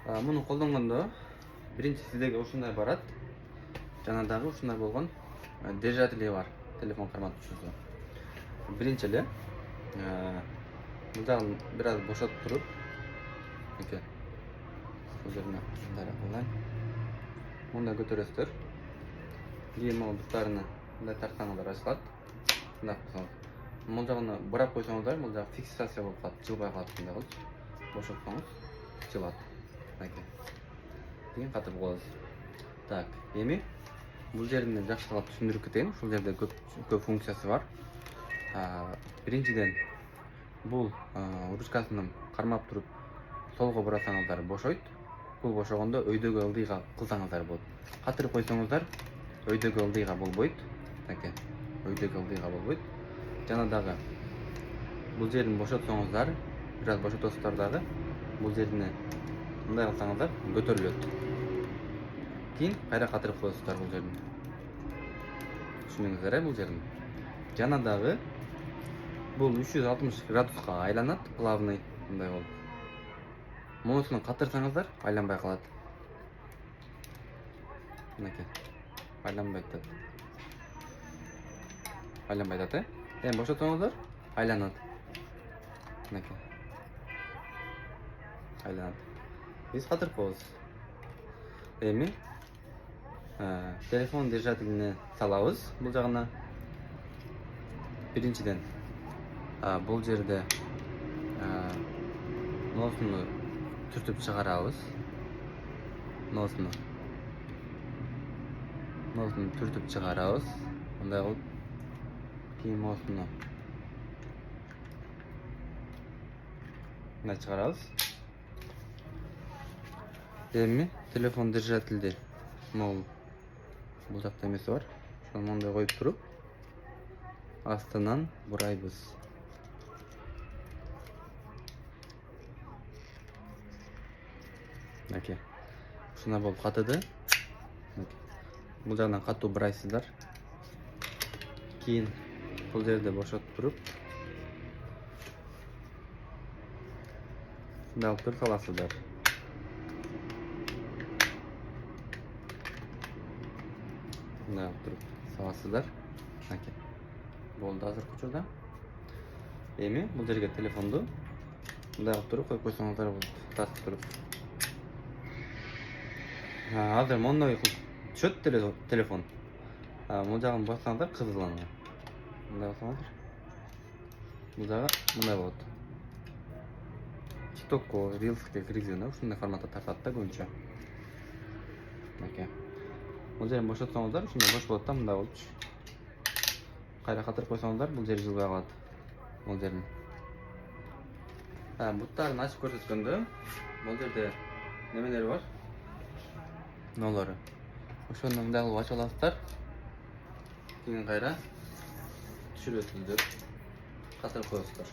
Муну колдонгондо биринчи сиздерге ушундай барат. Жана дагы ушундай болгон держатели бар, телефон карматуучусу. Биринчи эле бул жагын бир аз бошотуп туруп, бул жерине мындай кылайын. Мындай көтөрөсүздөр. Кийин могу буттарына мындай тарткаңыздар ачылат. Мындай кылсаңыз. Бул жагына бурап койсоңуздар, бул жак фиксация болуп калат, жылбай калат мындай кылып. Бошотсоңуз жылат. Кийин катырып коесуз. Так, эми бул жерин жакшылап түшүндүрүп кетейин. Ушул жерде көп функциясы бар. Биринчиден бул ручкасын кармап туруп солго бурасаңыздар бошойт. Бул бошогондо өйдөгө ылдыйга кылсаңыздар болот. Катырып койсоңуздар өйдөгө ылдыйга болбойт. Өйдөгө ылдыйга болбойт. Жана дагы бул жерин бошотсоңуздар, бир аз бошотосуздар дагы, бул жерине мындай кылсаңыздар көтөрүлөт. Кийин кайра катырып коесуздар бул жерин. Түшүндүңүздөр бул жерин. Жана дагы бул 360 градуска айланат, плавный мындай болуп. Мунусуну катырсаңыздар айланбай калат. Айланбай атат. Айланбай атат, Эми бошотсоңуздар айланат. Айланат. Биз катырып коебуз. Эми телефон держателине салабыз бул жагына. Биринчиден бул жерде ноосуну түртүп чыгарабыз. Ноосуну түртүп чыгарабыз. Мындай кылып кийин ноосуну мындай чыгарабыз. Эми телефон держательди бул жакта эмеси бар. Ошону мындай коюп туруп астынан бурайбыз. Ушундай болуп катыды. Бул жагынан катуу бурайсыздар. Кийин бул жерде бошотуп туруп мындай кылып туруп саласыздар. Мындай кылып туруп саласыздар. Болду азыркы учурда. Эми бул жерге телефонду мындай кылып туруп коюп койсоңуздар болот. Тартып туруп. Азыр мондой кылып түшөт телефон. Бул жагын бассаңыздар кызылданат. Мындай кылсаңыздар. Бул жагы мындай болот. TikTokко, Reels'ке киргизгенде ушундай форматта тартат да көбүнчө. Бул жерин бошотсоңуздар ушундай бош болот да, мындай болчу. Кайра катырып койсоңуздар бул жери жылбай калат. Бул жерин. Буттарын ачып көрсөткөндө бул жерде немелер бар? Нолору. Ошону мындай кылып ачып аласыздар. Кийин кайра түшүрөсүздөр. Катырып коесуздар.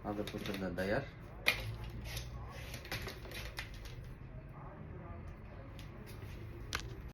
Азыр бул жерде даяр.